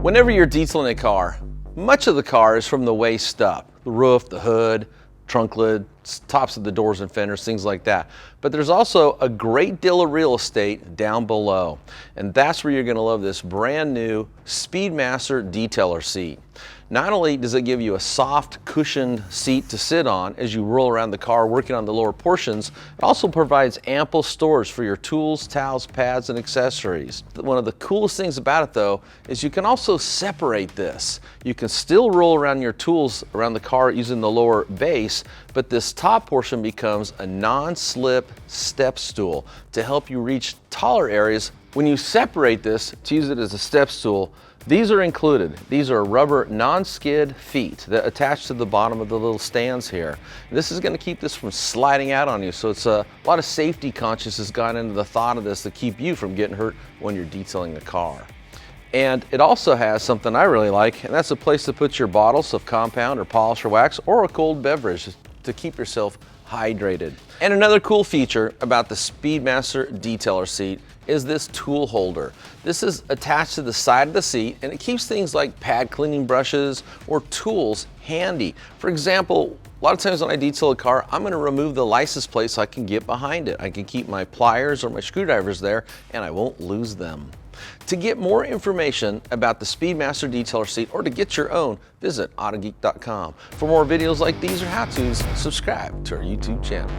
Whenever you're detailing a car, much of the car is from the waist up. The roof, the hood, trunk lid, tops of the doors and fenders, things like that. But there's also a great deal of real estate down below. And that's where you're gonna love this brand new Speedmaster detailer seat. Not only does it give you a soft cushioned seat to sit on as you roll around the car working on the lower portions, it also provides ample storage for your tools, towels, pads, and accessories. One of the coolest things about it though is you can also separate this. You can still roll around your tools around the car using the lower base, but this top portion becomes a non-slip step stool to help you reach taller areas. When you separate this to use it as a step stool, these are included. These are rubber non-skid feet that attach to the bottom of the little stands here. This is going to keep this from sliding out on you, so it's a lot of safety conscious has gone into the thought of this to keep you from getting hurt when you're detailing the car. And it also has something I really like, and that's a place to put your bottles of compound or polish or wax or a cold beverage to keep yourself hydrated. And another cool feature about the Speedmaster detailer seat is this tool holder. This is attached to the side of the seat and it keeps things like pad cleaning brushes or tools handy. For example, a lot of times when I detail a car, I'm going to remove the license plate so I can get behind it. I can keep my pliers or my screwdrivers there and I won't lose them. To get more information about the Speedmaster detailer seat or to get your own, visit Autogeek.com. For more videos like these or how-tos, subscribe to our YouTube channel.